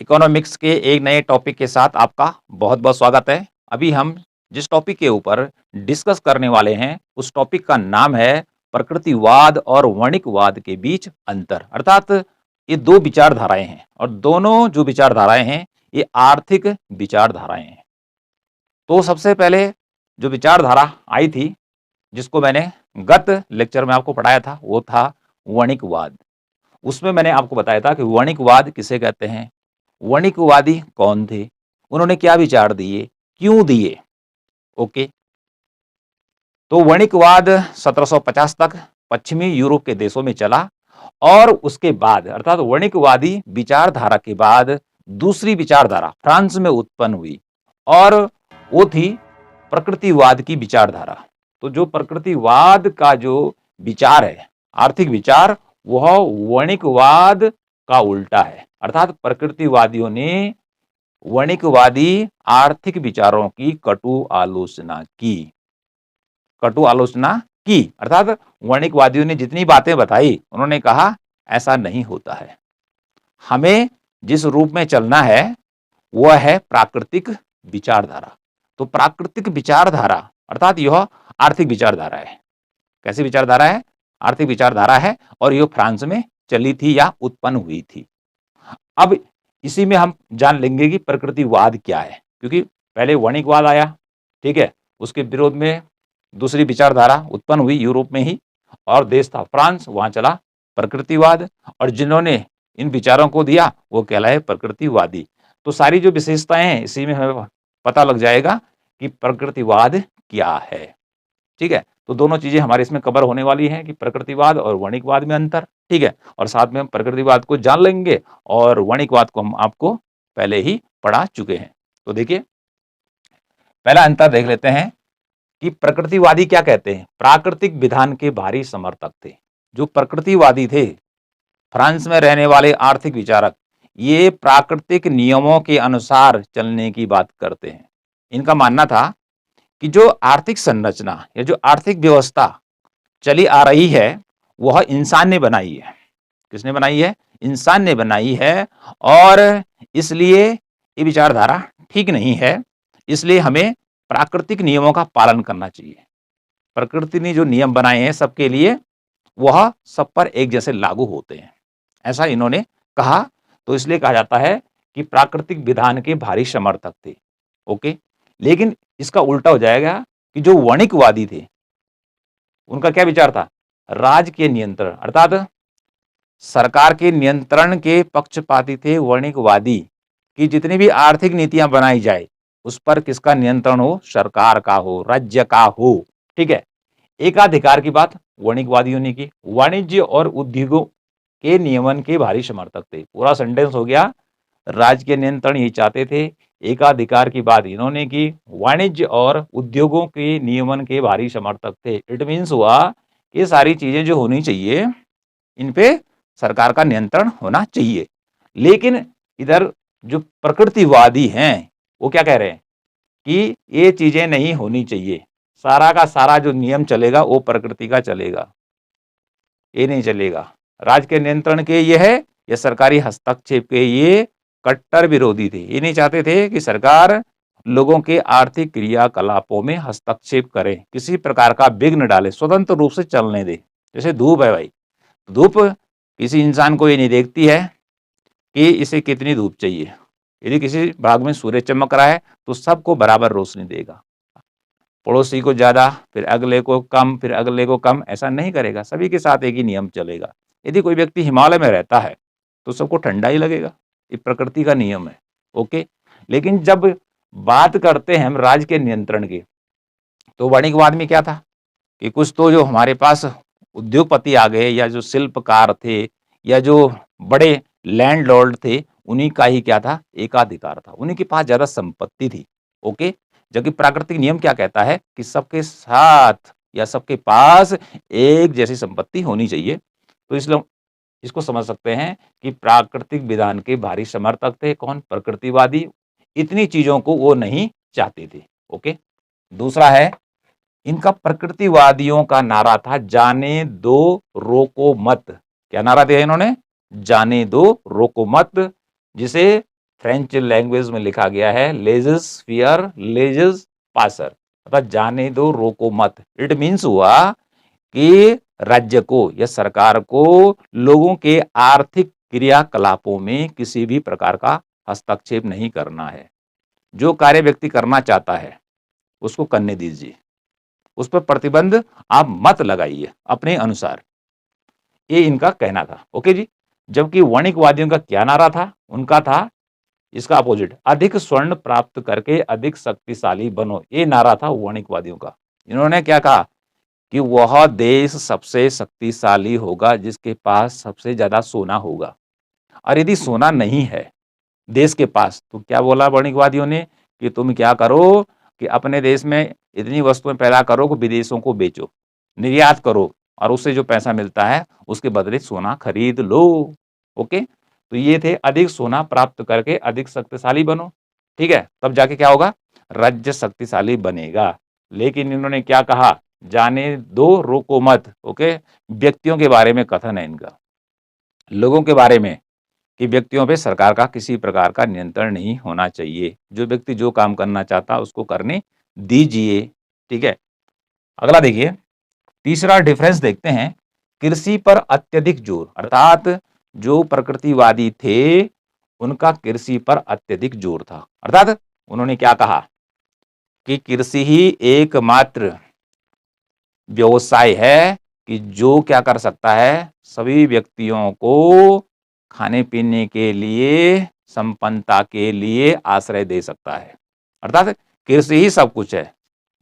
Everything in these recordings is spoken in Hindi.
इकोनॉमिक्स के एक नए टॉपिक के साथ आपका बहुत बहुत स्वागत है। अभी हम जिस टॉपिक के ऊपर डिस्कस करने वाले हैं उस टॉपिक का नाम है प्रकृतिवाद और वणिकवाद के बीच अंतर। अर्थात ये दो विचारधाराएं हैं और दोनों जो विचारधाराएं हैं ये आर्थिक विचारधाराएं हैं। तो सबसे पहले जो विचारधारा आई थी जिसको मैंने गत लेक्चर में आपको पढ़ाया था वो था वणिकवाद। उसमें मैंने आपको बताया था कि वणिकवाद किसे कहते हैं, वणिकवादी कौन थे, उन्होंने क्या विचार दिए, क्यों दिए। ओके, तो वणिकवाद 1750 तक पश्चिमी यूरोप के देशों में चला और उसके बाद अर्थात वणिकवादी विचारधारा के बाद दूसरी विचारधारा फ्रांस में उत्पन्न हुई और वो थी प्रकृतिवाद की विचारधारा। तो जो प्रकृतिवाद का जो विचार है, आर्थिक विचार, वह वणिकवाद का उल्टा है। अर्थात प्रकृतिवादियों ने वणिकवादी आर्थिक विचारों की कटु आलोचना की, कटु आलोचना की। अर्थात वणिकवादियों ने जितनी बातें बताई उन्होंने कहा ऐसा नहीं होता है, हमें जिस रूप में चलना है वह है प्राकृतिक विचारधारा। तो प्राकृतिक विचारधारा अर्थात यह आर्थिक विचारधारा है। कैसी विचारधारा है? आर्थिक विचारधारा है और यह फ्रांस में चली थी या उत्पन्न हुई थी। अब इसी में हम जान लेंगे कि प्रकृतिवाद क्या है, क्योंकि पहले वणिकवाद आया, ठीक है, उसके विरोध में दूसरी विचारधारा उत्पन्न हुई यूरोप में ही और देश था फ्रांस, वहां चला प्रकृतिवाद और जिन्होंने इन विचारों को दिया वो कहलाए प्रकृतिवादी। तो सारी जो विशेषताएं हैं इसी में हमें पता लग जाएगा कि प्रकृतिवाद क्या है। ठीक है, तो दोनों चीजें हमारे इसमें कवर होने वाली हैं कि प्रकृतिवाद और वणिकवाद में अंतर। ठीक है, और साथ में हम प्रकृतिवाद को जान लेंगे और वणिकवाद को हम आपको पहले ही पढ़ा चुके हैं। तो देखिए, पहला अंतर देख लेते हैं कि प्रकृतिवादी क्या कहते हैं। प्राकृतिक विधान के भारी समर्थक थे। जो प्रकृतिवादी थे, फ्रांस में रहने वाले आर्थिक विचारक, ये प्राकृतिक नियमों के अनुसार चलने की बात करते हैं। इनका मानना था कि जो आर्थिक संरचना या जो आर्थिक व्यवस्था चली आ रही है वह इंसान ने बनाई है। किसने बनाई है? इंसान ने बनाई है और इसलिए ये विचारधारा ठीक नहीं है। इसलिए हमें प्राकृतिक नियमों का पालन करना चाहिए। प्रकृति ने जो नियम बनाए हैं सबके लिए वह सब पर एक जैसे लागू होते हैं, ऐसा इन्होंने कहा। तो इसलिए कहा जाता है कि प्राकृतिक विधान के भारी समर्थक थे। ओके, लेकिन इसका उल्टा हो जाएगा कि जो वणिकवादी थे उनका क्या विचार था? राजकीय नियंत्रण अर्थात सरकार के नियंत्रण के पक्षपाती थे वणिकवादी, कि जितनी भी आर्थिक नीतियां बनाई जाए उस पर किसका नियंत्रण हो? सरकार का हो, राज्य का हो। ठीक है, एकाधिकार की बात वणिकवादियों ने की। वाणिज्य और उद्योगों के नियमन के भारी समर्थक थे। पूरा सेंटेंस हो गया, राज्य के नियंत्रण ये चाहते थे, एकाधिकार की बात इन्होंने की, वाणिज्य और उद्योगों के नियमन के भारी समर्थक थे। इट मीन्स हुआ कि सारी चीजें जो होनी चाहिए इन पे सरकार का नियंत्रण होना चाहिए। लेकिन इधर जो प्रकृतिवादी हैं वो क्या कह रहे हैं कि ये चीजें नहीं होनी चाहिए, सारा का सारा जो नियम चलेगा वो प्रकृति का चलेगा, ये नहीं चलेगा। राज्य के नियंत्रण के ये है, या सरकारी हस्तक्षेप के ये कट्टर विरोधी थे। ये नहीं चाहते थे कि सरकार लोगों के आर्थिक क्रियाकलापों में हस्तक्षेप करे, किसी प्रकार का विघ्न डाले, स्वतंत्र रूप से चलने दे। जैसे धूप है भाई, धूप किसी इंसान को ये नहीं देखती है कि इसे कितनी धूप चाहिए। यदि किसी भाग में सूर्य चमक रहा है तो सबको बराबर रोशनी देगा, पड़ोसी को ज्यादा, फिर अगले को कम, फिर अगले को कम, ऐसा नहीं करेगा। सभी के साथ एक ही नियम चलेगा। यदि कोई व्यक्ति हिमालय में रहता है तो सबको ठंडा ही लगेगा, ये प्रकृति का नियम है। ओके, लेकिन जब बात करते हैं हम राज्य के नियंत्रण की, तो वणिकवाद में क्या था कि कुछ तो जो हमारे पास उद्योगपति आ गए या जो शिल्पकार थे या जो बड़े लैंडलॉर्ड थे, उन्हीं का ही क्या था? एकाधिकार था, उन्हीं के पास ज्यादा संपत्ति थी। ओके, जबकि प्राकृतिक नियम क्या कहता है कि सबके साथ या सबके पास एक जैसी संपत्ति होनी चाहिए। तो इसलिए इसको समझ सकते हैं कि प्राकृतिक विधान के भारी समर्थक थे कौन? प्रकृतिवादी। इतनी चीजों को वो नहीं चाहते थे। ओके, दूसरा है, इनका प्रकृतिवादियों का नारा था जाने दो रोको मत। क्या नारा दिया इन्होंने? जाने दो रोको मत, जिसे फ्रेंच लैंग्वेज में लिखा गया है लेजेस फियर लेजेस पासर, अर्थात जाने दो रोको मत। इट मीन्स हुआ कि राज्य को या सरकार को लोगों के आर्थिक क्रियाकलापों में किसी भी प्रकार का हस्तक्षेप नहीं करना है। जो कार्य व्यक्ति करना चाहता है उसको करने दीजिए, उस पर प्रतिबंध आप मत लगाइए अपने अनुसार, ये इनका कहना था। ओके जी। जबकि वणिकवादियों का क्या नारा था? उनका था इसका अपोजिट, अधिक स्वर्ण प्राप्त करके अधिक शक्तिशाली बनो, ये नारा था वणिकवादियों का। इन्होंने क्या कहा कि वह देश सबसे शक्तिशाली होगा जिसके पास सबसे ज्यादा सोना होगा, और यदि सोना नहीं है देश के पास तो क्या बोला वणिकवादियों ने कि तुम क्या करो कि अपने देश में इतनी वस्तुएं पैदा करो कि विदेशों को बेचो, निर्यात करो, और उससे जो पैसा मिलता है उसके बदले सोना खरीद लो। ओके, तो ये थे अधिक सोना प्राप्त करके अधिक शक्तिशाली बनो, ठीक है, तब जाके क्या होगा, राज्य शक्तिशाली बनेगा। लेकिन इन्होंने क्या कहा, जाने दो रोको मत। ओके, व्यक्तियों के बारे में कथन है इनका, लोगों के बारे में, कि व्यक्तियों पे सरकार का किसी प्रकार का नियंत्रण नहीं होना चाहिए, जो व्यक्ति जो काम करना चाहता उसको करने दीजिए, ठीक है। अगला देखिए, तीसरा डिफरेंस देखते हैं, कृषि पर अत्यधिक जोर, अर्थात जो प्रकृतिवादी थे उनका कृषि पर अत्यधिक जोर था। अर्थात उन्होंने क्या कहा कि कृषि ही एकमात्र व्यवसाय है कि जो क्या कर सकता है, सभी व्यक्तियों को खाने पीने के लिए, संपन्नता के लिए आश्रय दे सकता है। अर्थात कृषि ही सब कुछ है,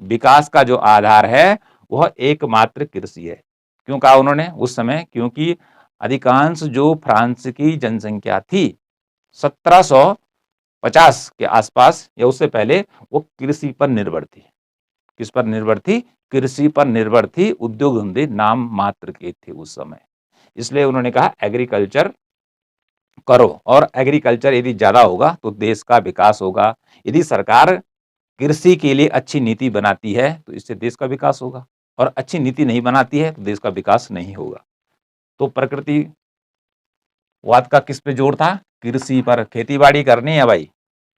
विकास का जो आधार है वह एकमात्र कृषि है। क्यों कहा उन्होंने उस समय? क्योंकि अधिकांश जो फ्रांस की जनसंख्या थी 1750 के आसपास या उससे पहले, वो कृषि पर निर्भर थी। किस पर निर्भर थी? कृषि पर निर्भर थी। उद्योग धंधे नाम मात्र के थे उस समय, इसलिए उन्होंने कहा एग्रीकल्चर करो, और एग्रीकल्चर यदि ज्यादा होगा तो देश का विकास होगा। यदि सरकार कृषि के लिए अच्छी नीति बनाती है तो इससे देश का विकास होगा, और अच्छी नीति नहीं बनाती है तो देश का विकास नहीं होगा। तो प्रकृतिवाद का किस पे जोर था? कृषि पर। खेती बाड़ी करनी है भाई,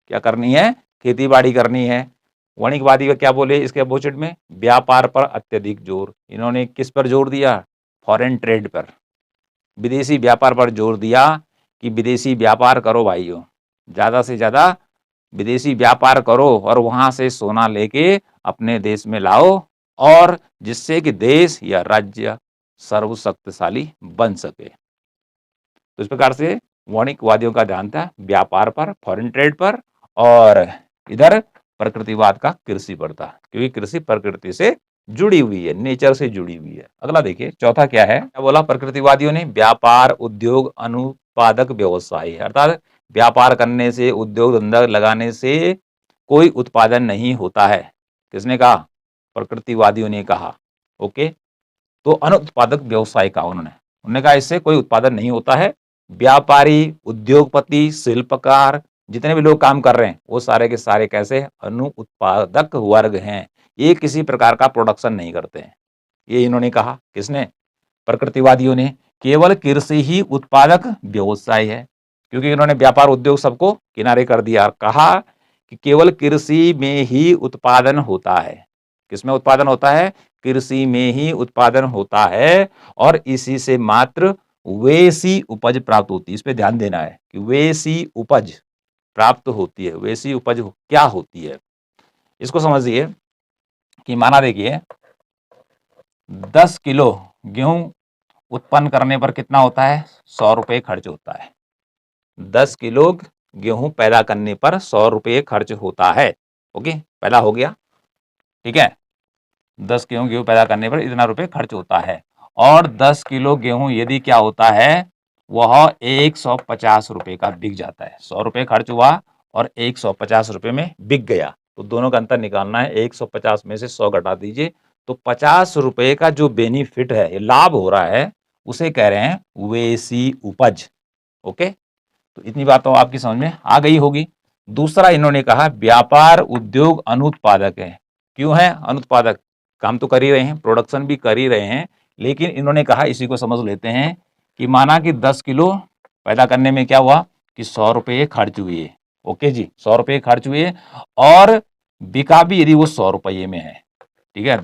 क्या करनी है? खेती बाड़ी करनी है। वणिकवादी का क्या बोले इसके अपोजिट में? व्यापार पर अत्यधिक जोर। इन्होंने किस पर जोर दिया? फॉरेन ट्रेड पर, विदेशी व्यापार पर जोर दिया कि विदेशी व्यापार करो भाइयों, ज्यादा से ज्यादा विदेशी व्यापार करो और वहां से सोना लेके अपने देश में लाओ, और जिससे कि देश या राज्य सर्वशक्तिशाली बन सके। तो इस प्रकार से वणिकवादियों का ध्यान था व्यापार पर, फॉरेन ट्रेड पर, और इधर प्रकृतिवाद का कृषि पर था, क्योंकि कृषि प्रकृति से जुड़ी हुई है, नेचर से जुड़ी हुई है। अगला देखिए, चौथा क्या है, क्या बोला प्रकृतिवादियों ने? व्यापार उद्योग अनुत्पादक व्यवसाय, अर्थात व्यापार करने से, उद्योग धंधा लगाने से कोई उत्पादन नहीं होता है। किसने कहा? प्रकृतिवादियों ने कहा। ओके, तो अनुत्पादक व्यवसाय का उन्होंने कहा इससे कोई उत्पादन नहीं होता है। व्यापारी, उद्योगपति, शिल्पकार, जितने भी लोग काम कर रहे हैं वो सारे के सारे कैसे? अनुत्पादक वर्ग हैं, ये किसी प्रकार का प्रोडक्शन नहीं करते हैं। ये इन्होंने कहा, किसने? प्रकृतिवादियों ने। केवल कृषि ही उत्पादक व्यवसाय है, क्योंकि इन्होंने व्यापार उद्योग सबको किनारे कर दिया, कहा कि केवल कृषि में ही उत्पादन होता है। किसमें उत्पादन होता है? कृषि में ही उत्पादन होता है, और इसी से मात्र वैसी उपज प्राप्त होती है। इस पे ध्यान देना है कि वैसी उपज प्राप्त होती है। वैसी उपज क्या होती है, इसको समझिए कि माना देखिए 10 किलो गेहूं उत्पन्न करने पर कितना होता है? 100 रुपये खर्च होता है। 10 किलो गेहूं पैदा करने पर 100 रुपये खर्च होता है। ओके, पैदा हो गया, ठीक है। 10 किलो गेहूं पैदा करने पर इतना रुपये खर्च होता है, और 10 किलो गेहूं यदि क्या होता है, वह 150 रुपये का बिक जाता है। 100 रुपये खर्च हुआ और 150 रुपये में बिक गया, तो दोनों का अंतर निकालना है। 150 में से 100 घटा दीजिए, तो 50 रुपये का जो बेनिफिट है, लाभ हो रहा है, उसे कह रहे हैं वैसी उपज। ओके, तो इतनी बात तो आपकी समझ में आ गई होगी। दूसरा इन्होंने कहा व्यापार उद्योग अनुत्पादक है। क्यों है अनुत्पादक? काम तो कर ही रहे हैं, प्रोडक्शन भी कर ही रहे हैं, लेकिन इन्होंने कहा, इसी को समझ लेते हैं कि माना कि 10 किलो पैदा करने में क्या हुआ कि 100 रुपये खर्च हुए, ओके जी, 100 रुपये खर्च हुए और बिका भी यदि वो 100 रुपये में है, ठीक है,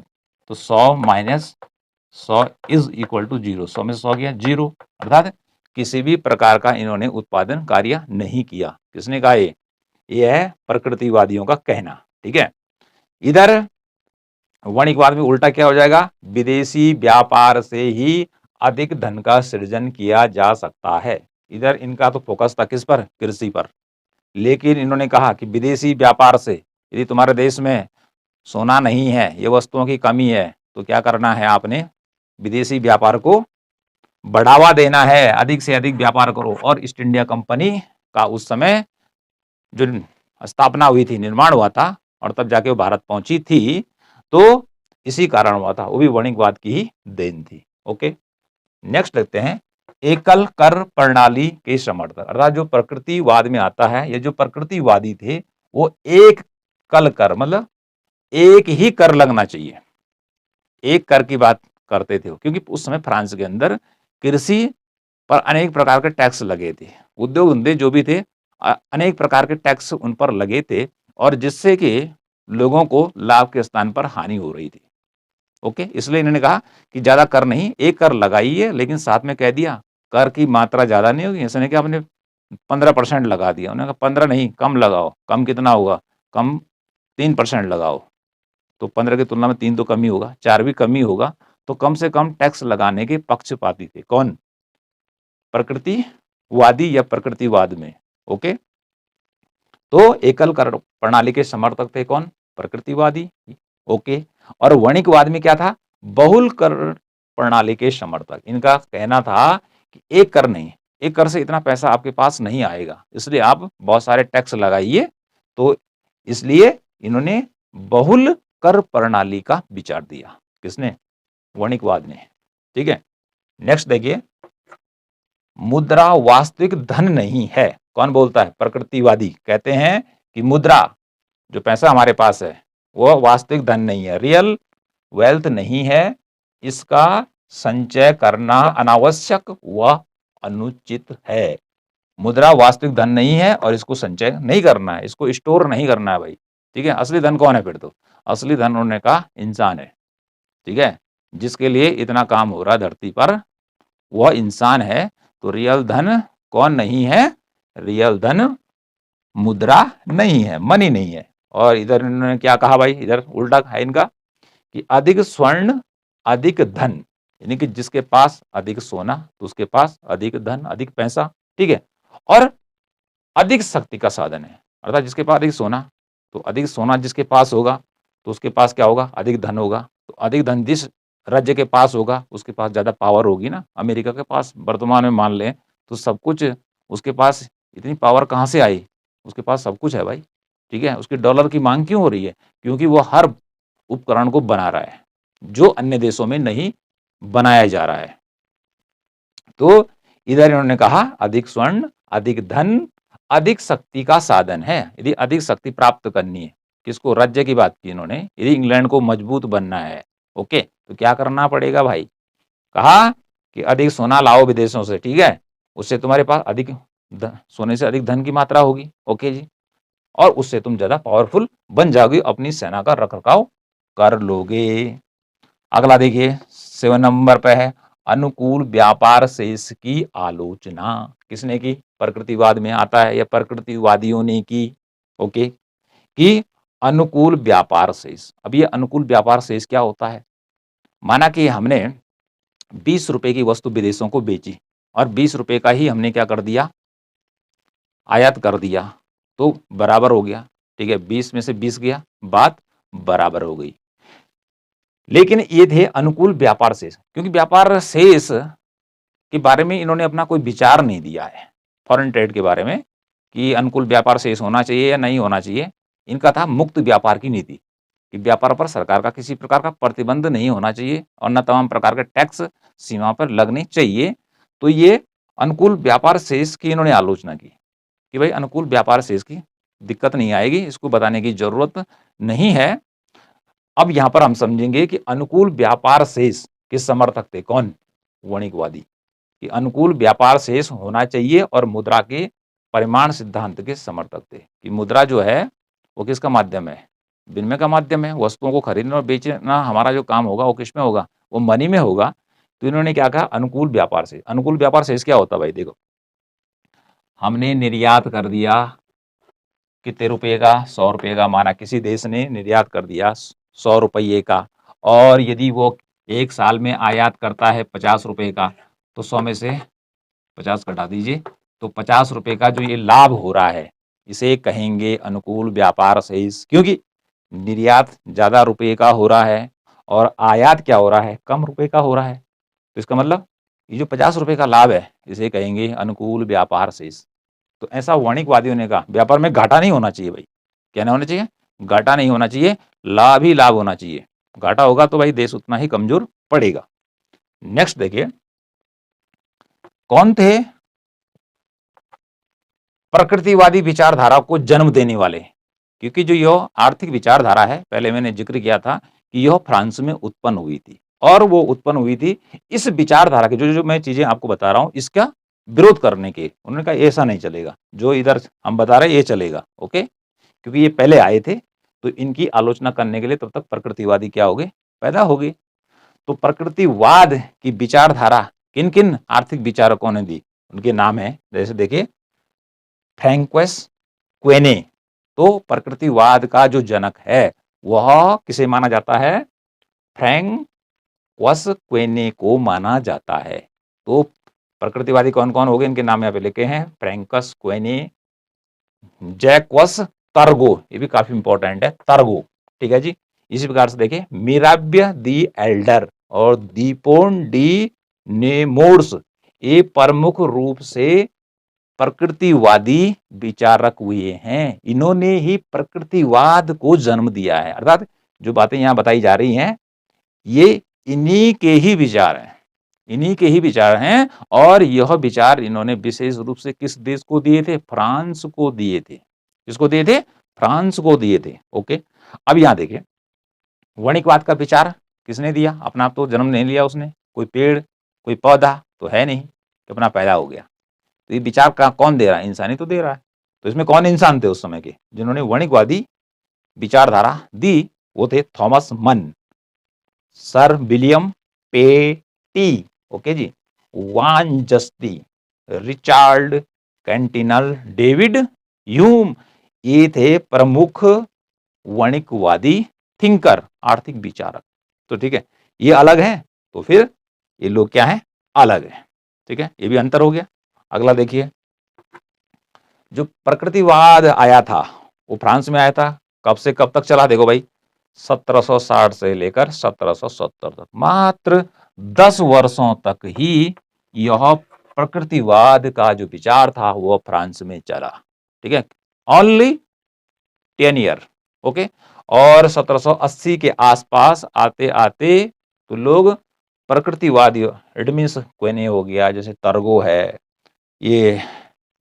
तो 100 माइनस 100 इज इक्वल टू 0। 100 में 100 गया 0, अर्थात किसी भी प्रकार का इन्होंने उत्पादन कार्य नहीं किया। किसने कहा? ये है प्रकृतिवादियों का कहना, ठीक है। इधर वणिकवाद में उल्टा क्या हो जाएगा? विदेशी व्यापार से ही अधिक धन का सृजन किया जा सकता है। इधर इनका तो फोकस था किस पर? कृषि पर। लेकिन इन्होंने कहा कि विदेशी व्यापार से, यदि तुम्हारे देश में सोना नहीं है, ये वस्तुओं की कमी है, तो क्या करना है आपने? विदेशी व्यापार को बढ़ावा देना है, अधिक से अधिक व्यापार करो। और ईस्ट इंडिया कंपनी का उस समय जो स्थापना हुई थी, निर्माण हुआ था, और तब जाके वो भारत पहुंची थी, तो इसी कारण हुआ था, वो भी वणिकवाद की ही देन थी। ओके, नेक्स्ट देखते हैं, एकल कर प्रणाली के समर्थक, अर्थात जो प्रकृतिवाद में आता है, ये जो प्रकृतिवादी थे वो एक कल कर, मतलब एक ही कर लगना चाहिए, एक कर की बात करते थे, क्योंकि उस समय फ्रांस के अंदर कृषि पर अनेक प्रकार के टैक्स लगे थे, उद्योग धंधे जो भी थे अनेक प्रकार के टैक्स उन पर लगे थे, और जिससे कि लोगों को लाभ के स्थान पर हानि हो रही थी। ओके, इसलिए इन्होंने कहा कि ज्यादा कर नहीं, एक कर लगाइए, लेकिन साथ में कह दिया कर की मात्रा ज्यादा नहीं होगी। ऐसा नहीं कि आपने 15% लगा दिया, उन्होंने कहा 15 नहीं, कम लगाओ। कम कितना होगा? कम 3% लगाओ, तो 15 की तुलना में 3 तो कम ही होगा, 4 भी कम ही होगा। तो कम से कम टैक्स लगाने के पक्षपाती थे कौन? प्रकृतिवादी या प्रकृतिवाद में। ओके, तो एकल कर प्रणाली के समर्थक थे कौन? प्रकृतिवादी। ओके, और वणिकवाद में क्या था? बहुल कर प्रणाली के समर्थक। इनका कहना था कि एक कर नहीं, एक कर से इतना पैसा आपके पास नहीं आएगा, इसलिए आप बहुत सारे टैक्स लगाइए। तो इसलिए इन्होंने बहुल कर प्रणाली का विचार दिया। किसने? वणिकवाद ने। ठीक है, नेक्स्ट देखिए, मुद्रा वास्तविक धन नहीं है। कौन बोलता है? प्रकृतिवादी। कहते हैं कि मुद्रा, जो पैसा हमारे पास है, वो वास्तविक धन नहीं है, रियल वेल्थ नहीं है, इसका संचय करना अनावश्यक व अनुचित है। मुद्रा वास्तविक धन नहीं है और इसको संचय नहीं करना है, इसको स्टोर नहीं करना है भाई। ठीक है, असली धन कौन है फिर? तो असली धन उन्होंने कहा इंसान है। ठीक है, जिसके लिए इतना काम हो रहा है धरती पर, वह इंसान है। तो रियल धन कौन नहीं है? रियल धन मुद्रा नहीं है, मनी नहीं है। और इधर इन्होंने क्या कहा भाई? इधर उल्टा है इनका कि अधिक स्वर्ण अधिक धन, यानी कि जिसके पास अधिक सोना तो उसके पास अधिक धन, अधिक पैसा। ठीक है, और अधिक शक्ति का साधन है, अर्थात जिसके पास अधिक सोना, तो अधिक सोना जिसके पास होगा तो उसके पास क्या होगा? अधिक धन होगा। तो अधिक धन जिस राज्य के पास होगा उसके पास ज्यादा पावर होगी ना। अमेरिका के पास वर्तमान में मान लें तो सब कुछ उसके पास, इतनी पावर कहाँ से आई? उसके पास सब कुछ है भाई। ठीक है, उसकी डॉलर की मांग क्यों हो रही है? क्योंकि वो हर उपकरण को बना रहा है जो अन्य देशों में नहीं बनाया जा रहा है। तो इधर इन्होंने कहा अधिक स्वर्ण अधिक धन अधिक शक्ति का साधन है। यदि अधिक शक्ति प्राप्त करनी है, किसको? राज्य की बात की इन्होंने। यदि इंग्लैंड को मजबूत बनना है, ओके, तो क्या करना पड़ेगा भाई? कहा कि अधिक सोना लाओ विदेशों से। ठीक है, उससे तुम्हारे पास अधिक सोने से अधिक धन की मात्रा होगी। ओके जी, और उससे तुम ज्यादा पावरफुल बन जाओगे, अपनी सेना का रखरखाव कर लोगे। अगला देखिए 7 नंबर पे है अनुकूल व्यापार शेष की आलोचना। किसने की? प्रकृतिवाद में आता है, या प्रकृतिवादियों ने की। ओके, कि अनुकूल व्यापार शेष। अब ये अनुकूल व्यापार शेष क्या होता है? माना कि हमने 20 रुपए की वस्तु विदेशों को बेची और 20 रुपए का ही हमने क्या कर दिया? आयात कर दिया, तो बराबर हो गया। ठीक है, 20 में से 20 गया, बात बराबर हो गई। लेकिन ये थे अनुकूल व्यापार शेष, क्योंकि व्यापार शेष के बारे में इन्होंने अपना कोई विचार नहीं दिया है फॉरेन ट्रेड के बारे में कि अनुकूल व्यापार शेष होना चाहिए या नहीं होना चाहिए। इनका था मुक्त व्यापार की नीति, कि व्यापार पर सरकार का किसी प्रकार का प्रतिबंध नहीं होना चाहिए और न तमाम प्रकार के टैक्स सीमा पर लगने चाहिए। तो ये अनुकूल व्यापार शेष की इन्होंने आलोचना की कि भाई अनुकूल व्यापार शेष की दिक्कत नहीं आएगी, इसको बताने की जरूरत नहीं है। अब यहां पर हम समझेंगे कि अनुकूल व्यापार शेष के समर्थक थे कौन? वणिकवादी, कि अनुकूल व्यापार शेष होना चाहिए, और मुद्रा के परिमाण सिद्धांत के समर्थक थे। कि मुद्रा जो है वो किसका माध्यम है? विनिमय का माध्यम है। वस्तुओं को खरीदना और बेचना हमारा जो काम होगा वो किसमें होगा? वो मनी में होगा। तो इन्होंने क्या कहा? अनुकूल व्यापार से। अनुकूल व्यापार शेष क्या होता है भाई? देखो, हमने निर्यात कर दिया कितने रुपये का? 100 रुपये का। माना किसी देश ने निर्यात कर दिया 100 रुपये का, और यदि वो एक साल में आयात करता है 50 रुपये का, तो 100 में से 50 घटा दीजिए, तो 50 रुपये का जो ये लाभ हो रहा है, इसे कहेंगे अनुकूल व्यापार शेष। क्योंकि निर्यात ज़्यादा रुपये का हो रहा है और आयात क्या हो रहा है? कम रुपये का हो रहा है। तो इसका मतलब ये जो 50 रुपये का लाभ है, इसे कहेंगे अनुकूल व्यापार शेष। तो ऐसा वाणिज्यवादियों ने कहा, व्यापार में घाटा नहीं होना चाहिए भाई। क्या नहीं होना चाहिए? घाटा नहीं होना चाहिए, लाभ ही लाभ होना चाहिए। घाटा होगा तो भाई देश उतना ही कमजोर पड़ेगा। नेक्स्ट देखिए, कौन थे प्रकृतिवादी विचारधारा को जन्म देने वाले? क्योंकि जो यह आर्थिक विचारधारा है, पहले मैंने जिक्र किया था कि यह फ्रांस में उत्पन्न हुई थी, और वो उत्पन्न हुई थी इस विचारधारा के, जो जो मैं चीजें आपको बता रहा हूं, इसका विरोध करने के। उन्होंने कहा ऐसा नहीं चलेगा, जो इधर हम बता रहे हैं ये चलेगा। ओके, क्योंकि ये पहले आए थे, तो इनकी आलोचना करने के लिए तब तक प्रकृतिवादी क्या हो गए? पैदा हो गए। तो प्रकृतिवाद की विचारधारा किन किन आर्थिक विचारकों ने दी? उनके नाम है, जैसे देखिए, फ्रैंकोइस क्वेने। तो प्रकृतिवाद का जो जनक है वह किसे माना जाता है? फ्रैंकोइस क्वेने को माना जाता है। तो प्रकृतिवादी कौन कौन हो गए? इनके नाम यहाँ पे लिखे हैं, फ्रैंकस क्वेने, जैक्वस तर्गो, ये भी काफी इंपॉर्टेंट है, तर्गो। ठीक है जी। इसी प्रकार से देखिए, मिराब्य दी एल्डर और दीपोन डी नेमोर्स, ये प्रमुख रूप से प्रकृतिवादी विचारक हुए हैं। इन्होंने ही प्रकृतिवाद को जन्म दिया है। अर्थात जो बातें यहां बताई जा रही हैं, ये इन्हीं के ही विचार हैं, इन्हीं के ही विचार हैं। और यह विचार इन्होंने विशेष रूप से किस देश को दिए थे? फ्रांस को दिए थे। किसको दिए थे? फ्रांस को दिए थे। ओके, अब यहां देखिए, वणिकवाद का विचार किसने दिया? अपना तो जन्म नहीं लिया उसने, कोई पेड़ कोई पौधा तो है नहीं कि अपना पैदा हो गया। तो ये विचार का कौन दे रहा है? इंसान ही तो दे रहा है। तो इसमें कौन इंसान थे उस समय के जिन्होंने वणिकवादी विचारधारा दी? वो थे थॉमस मन, सर विलियम पेटी, ओके जी, वान जस्टी, रिचार्ड कैंटिनल, डेविड ह्यूम। ये थे प्रमुख वणिकवादी थिंकर, आर्थिक विचारक। तो ठीक है, ये अलग है, तो फिर ये लोग क्या है? अलग है। ठीक है, ये भी अंतर हो गया। अगला देखिए, जो प्रकृतिवाद आया था वो फ्रांस में आया था। कब से कब तक चला? देखो भाई, 1760 से लेकर 1770 तक, मात्र 10 वर्षों तक ही यह प्रकृतिवाद का जो विचार था वो फ्रांस में चला। ठीक है, ओनली 10 ईयर। ओके, और 1780 के आसपास आते आते तो लोग प्रकृतिवादी, इट मीन्स क्वेने हो गया, जैसे तर्गो है, ये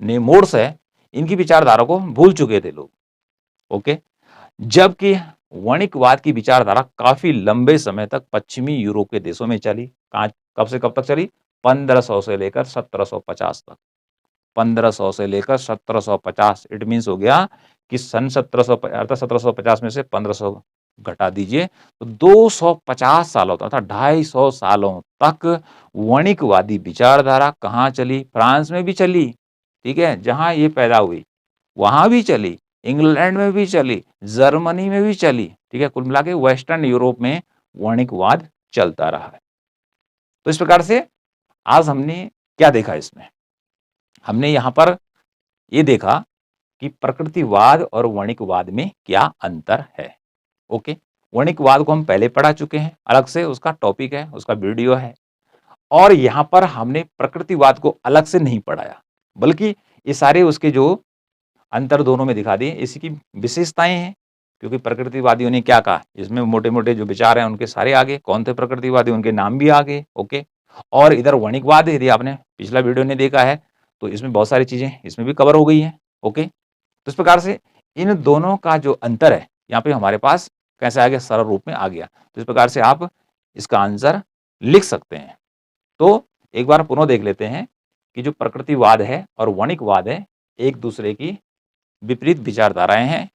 नेमोर्स है, इनकी विचारधारा को भूल चुके थे लोग। ओके, जबकि वणिकवाद की विचारधारा काफी लंबे समय तक पश्चिमी यूरोप के देशों में चली। कब से कब तक चली? 1500 से लेकर 1750 तक। 1500 से लेकर 1750, इट मीन्स हो गया कि सन 1750 में से 1500 घटा दीजिए तो 250 सालों तक, अर्थात 250 सालों तक वणिकवादी विचारधारा कहाँ चली? फ्रांस में भी चली। ठीक है, जहां ये पैदा हुई वहां भी चली, इंग्लैंड में भी चली, जर्मनी में भी चली। ठीक है, कुल मिला के वेस्टर्न यूरोप में वणिकवाद चलता रहा है। तो इस प्रकार से आज हमने क्या देखा? इसमें हमने यहां पर यह देखा कि प्रकृतिवाद और वणिकवाद में क्या अंतर है। ओके, वणिकवाद को हम पहले पढ़ा चुके हैं, अलग से उसका टॉपिक है, उसका वीडियो है। और यहां पर हमने प्रकृतिवाद को अलग से नहीं पढ़ाया, बल्कि ये सारे उसके जो अंतर दोनों में दिखा दिए, इसी की विशेषताएं हैं। क्योंकि प्रकृतिवादियों ने क्या कहा, इसमें मोटे मोटे जो विचार हैं उनके सारे आगे, कौन थे प्रकृतिवादी, उनके नाम भी आगे। ओके, और इधर वणिकवाद, यदि आपने पिछला वीडियो ने देखा है तो इसमें बहुत सारी चीजें इसमें भी कवर हो गई हैं। ओके, तो इस प्रकार से इन दोनों का जो अंतर है यहाँ पे हमारे पास कैसे आ गया? सरल रूप में आ गया। तो इस प्रकार से आप इसका आंसर लिख सकते हैं। तो एक बार पुनः देख लेते हैं कि जो प्रकृतिवाद है और वणिकवाद है, एक दूसरे की विपरीत विचारधाराएं हैं।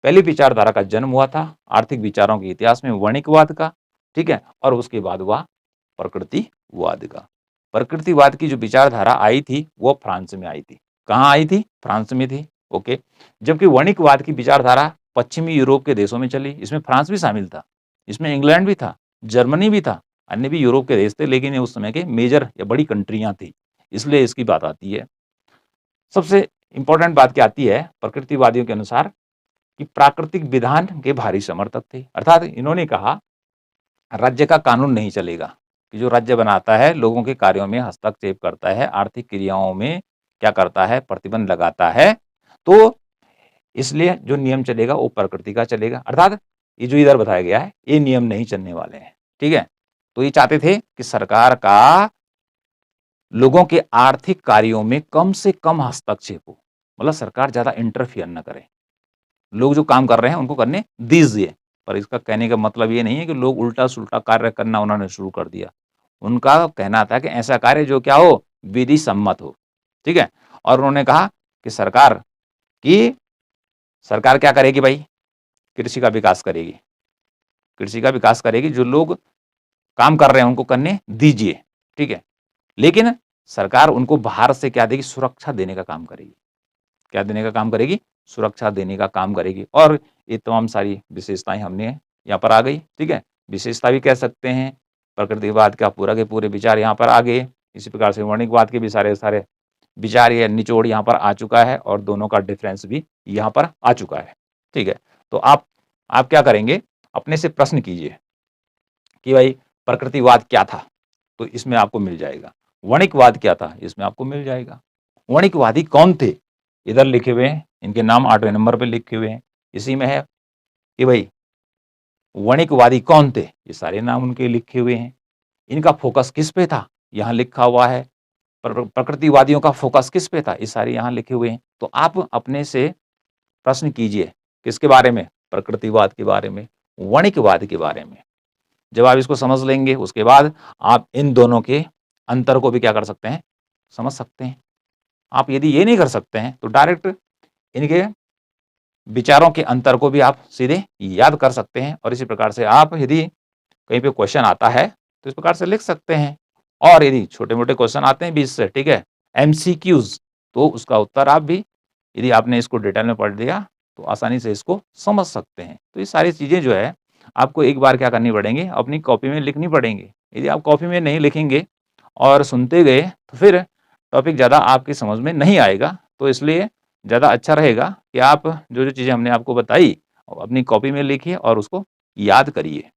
पहली विचारधारा का जन्म हुआ था आर्थिक विचारों के इतिहास में वणिकवाद का, ठीक है, और उसके बाद हुआ प्रकृतिवाद का। प्रकृतिवाद की जो विचारधारा आई थी वो फ्रांस में आई थी। कहाँ आई थी? फ्रांस में थी। ओके। जबकि वणिकवाद की विचारधारा पश्चिमी यूरोप के देशों में चली। इसमें फ्रांस भी शामिल था, इसमें इंग्लैंड भी था, जर्मनी भी था, अन्य भी यूरोप के देश थे, लेकिन ये उस समय के मेजर या बड़ी कंट्रियां थी, इसलिए इसकी बात आती है। सबसे इंपॉर्टेंट बात क्या आती है? प्रकृतिवादियों के अनुसार कि प्राकृतिक विधान के भारी समर्थक थे। अर्थात इन्होंने कहा राज्य का कानून नहीं चलेगा, कि जो राज्य बनाता है लोगों के कार्यों में हस्तक्षेप करता है, आर्थिक क्रियाओं में क्या करता है? प्रतिबंध लगाता है, तो इसलिए जो नियम चलेगा वो प्रकृति का चलेगा। अर्थात ये जो इधर बताया गया है ये नियम नहीं चलने वाले हैं, ठीक है। तो ये चाहते थे कि सरकार का लोगों के आर्थिक कार्यों में कम से कम हस्तक्षेप हो, मतलब सरकार ज्यादा इंटरफियर न करे, लोग जो काम कर रहे हैं उनको करने दीजिए। पर इसका कहने का मतलब ये नहीं है कि लोग उल्टा सुल्टा कार्य करना उन्होंने शुरू कर दिया। उनका कहना था कि ऐसा कार्य जो क्या हो? विधि सम्मत हो, ठीक है। और उन्होंने कहा कि सरकार क्या करेगी भाई? कृषि का विकास करेगी, कृषि का विकास करेगी, जो लोग काम कर रहे हैं उनको करने दीजिए, ठीक है। लेकिन सरकार उनको बाहर से क्या देगी? सुरक्षा देने का काम करेगी। क्या देने का काम करेगी? सुरक्षा देने का काम करेगी। और ये तमाम सारी विशेषताएं हमने यहाँ पर आ गई, ठीक है। विशेषता भी कह सकते हैं, प्रकृतिवाद का पूरा के पूरे विचार यहाँ पर आ गए। इसी प्रकार से वणिकवाद के भी सारे सारे विचार या निचोड़ यहाँ पर आ चुका है, और दोनों का डिफरेंस भी यहाँ पर आ चुका है, ठीक है। तो आप क्या करेंगे? अपने से प्रश्न कीजिए कि भाई प्रकृतिवाद क्या था, तो इसमें आपको मिल जाएगा। वणिकवाद क्या था, इसमें आपको मिल जाएगा। वणिकवादी कौन थे? इधर लिखे हुए हैं, इनके नाम 8वें नंबर पे लिखे हुए हैं। इसी में है कि भाई वणिकवादी कौन थे, ये सारे नाम उनके लिखे हुए हैं। इनका फोकस किस पे था, यहाँ लिखा हुआ है। प्रकृतिवादियों का फोकस किस पे था, ये सारे यहाँ लिखे हुए हैं। तो आप अपने से प्रश्न कीजिए, किसके बारे में? प्रकृतिवाद के बारे में, वणिकवाद के बारे में। जब आप इसको समझ लेंगे उसके बाद आप इन दोनों के अंतर को भी क्या कर सकते हैं? समझ सकते हैं। आप यदि ये नहीं कर सकते हैं तो डायरेक्ट इनके विचारों के अंतर को भी आप सीधे याद कर सकते हैं। और इसी प्रकार से आप यदि कहीं पे क्वेश्चन आता है तो इस प्रकार से लिख सकते हैं। और यदि छोटे मोटे क्वेश्चन आते हैं भी इससे, ठीक है, एमसीक्यूज, तो उसका उत्तर आप भी यदि आपने इसको डिटेल में पढ़ लिया तो आसानी से इसको समझ सकते हैं। तो ये सारी चीजें जो है आपको एक बार क्या करनी पड़ेंगी? अपनी कॉपी में लिखनी पड़ेंगी। यदि आप कॉपी में नहीं लिखेंगे और सुनते गए तो फिर टॉपिक ज़्यादा आपकी समझ में नहीं आएगा। तो इसलिए ज़्यादा अच्छा रहेगा कि आप जो जो चीज़ें हमने आपको बताई अपनी कॉपी में लिखिए और उसको याद करिए।